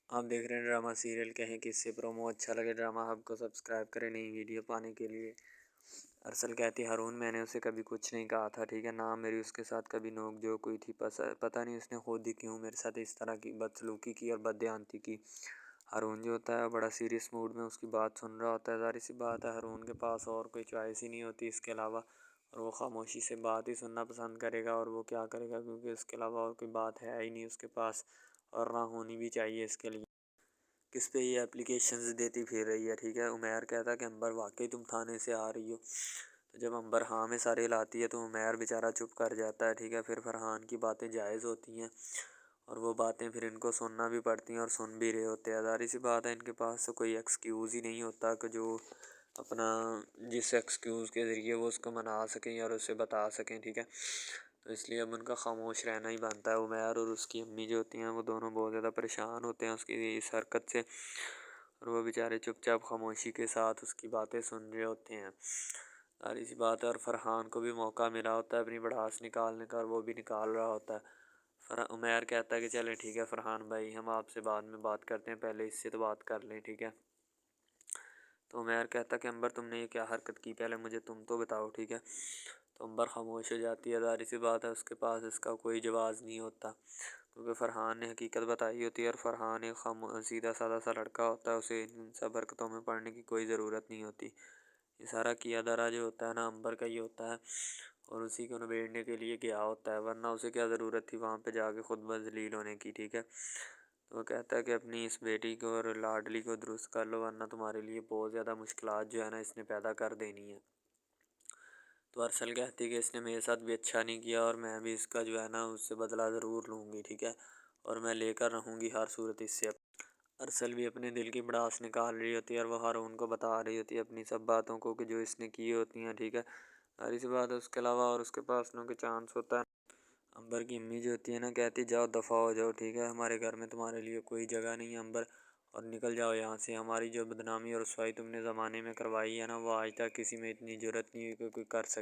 آپ دیکھ رہے ہیں ڈرامہ سیریل کہیں کس سے پرومو اچھا لگے ڈرامہ ہب کو سبسکرائب کریں نئی ویڈیو پانے کے لیے۔ ارسل کہتی ہارون میں نے اسے کبھی کچھ نہیں کہا تھا، ٹھیک ہے، نہ میری اس کے ساتھ کبھی نوک جھوک ہوئی تھی، پتہ نہیں اس نے خود ہی کیوں میرے ساتھ اس طرح کی بدسلوکی کی اور بددیانتی کی۔ ہارون جو ہوتا ہے بڑا سیریس موڈ میں اس کی بات سن رہا ہوتا ہے۔ ظاہر سی بات ہے ہارون کے پاس اور کوئی چوائس ہی نہیں ہوتی اس کے علاوہ، اور وہ خاموشی سے بات ہی سننا پسند کرے گا، اور وہ کیا کرے گا کیونکہ اس کے علاوہ اور کوئی بات ہے ہی نہیں اس کے پاس، اور نہ ہونی بھی چاہیے اس کے لیے۔ کس پہ یہ اپلیکیشنز دیتی پھر رہی ہے، ٹھیک ہے۔ عمیر کہتا ہے کہ امبر واقعی تم تھانے سے آ رہی ہو، تو جب امبر ہاں میں سارے لاتی ہے تو عمیر بیچارہ چپ کر جاتا ہے، ٹھیک ہے۔ پھر فرحان کی باتیں جائز ہوتی ہیں اور وہ باتیں پھر ان کو سننا بھی پڑتی ہیں اور سن بھی رہے ہوتے ہیں۔ ظاہر سی بات ہے ان کے پاس تو کوئی ایکسکیوز ہی نہیں ہوتا کہ جو اپنا جس ایکسکیوز کے ذریعے وہ اس کو منا سکیں اور اسے بتا سکیں، ٹھیک ہے۔ تو اس لیے اب ان کا خاموش رہنا ہی بنتا ہے۔ عمیر اور اس کی امی جو ہوتی ہیں وہ دونوں بہت زیادہ پریشان ہوتے ہیں اس کی اس حرکت سے، اور وہ بیچارے چپ چاپ خاموشی کے ساتھ اس کی باتیں سن رہے ہوتے ہیں۔ ساری سی بات ہے، اور فرحان کو بھی موقع ملا ہوتا ہے اپنی بڑاس نکالنے کا، اور وہ بھی نکال رہا ہوتا ہے۔ عمیر کہتا ہے کہ چلیں ٹھیک ہے فرحان بھائی، ہم آپ سے بعد میں بات کرتے ہیں، پہلے اس سے تو بات کر لیں، ٹھیک ہے۔ تو عمیر کہتا ہے کہ امبر تم نے یہ کیا حرکت کی، پہلے مجھے تم تو بتاؤ، ٹھیک ہے۔ تو امبر خاموش ہو جاتی ہے۔ ظاہر سی بات ہے اس کے پاس اس کا کوئی جواز نہیں ہوتا، کیونکہ فرحان نے حقیقت بتائی ہوتی ہے، اور فرحان ایک سیدھا سادہ سا لڑکا ہوتا ہے، اسے ان سب حرکتوں میں پڑنے کی کوئی ضرورت نہیں ہوتی۔ یہ سارا کیا دھرا جو ہوتا ہے نا امبر کا ہی ہوتا ہے، اور اسی کو نبیڑنے کے لیے گیا ہوتا ہے، ورنہ اسے کیا ضرورت تھی وہاں پہ جا کے خود بذلیل ہونے کی، ٹھیک ہے۔ تو وہ کہتا ہے کہ اپنی اس بیٹی کو اور لاڈلی کو درست کر لو، ورنہ تمہارے لیے بہت زیادہ مشکلات جو ہے نا اس نے پیدا کر دینی ہے۔ تو ارسل کہتی ہے کہ اس نے میرے ساتھ بھی اچھا نہیں کیا، اور میں بھی اس کا جو ہے نا اس سے بدلہ ضرور لوں گی، ٹھیک ہے، اور میں لے کر رہوں گی ہر صورت اس سے۔ ارسل بھی اپنے دل کی بڑاس نکال رہی ہوتی ہے، اور وہ ہارون کو بتا رہی ہوتی ہے اپنی سب باتوں کو کہ جو اس نے کی ہوتی ہیں، ٹھیک ہے۔ ساری سی بات ہے اس کے علاوہ اور اس کے پاس نو کے چانس ہوتا ہے۔ امبر کی امی جو ہوتی ہے نا کہتی جاؤ دفع ہو جاؤ، ٹھیک ہے، ہمارے گھر میں تمہارے لیے کوئی جگہ نہیں ہے امبر، اور نکل جاؤ یہاں سے۔ ہماری جو بدنامی اور رسوائی تم نے زمانے میں کروائی ہے نا وہ آج تک کسی میں اتنی جرأت نہیں ہوئی کہ کوئی کر سکے۔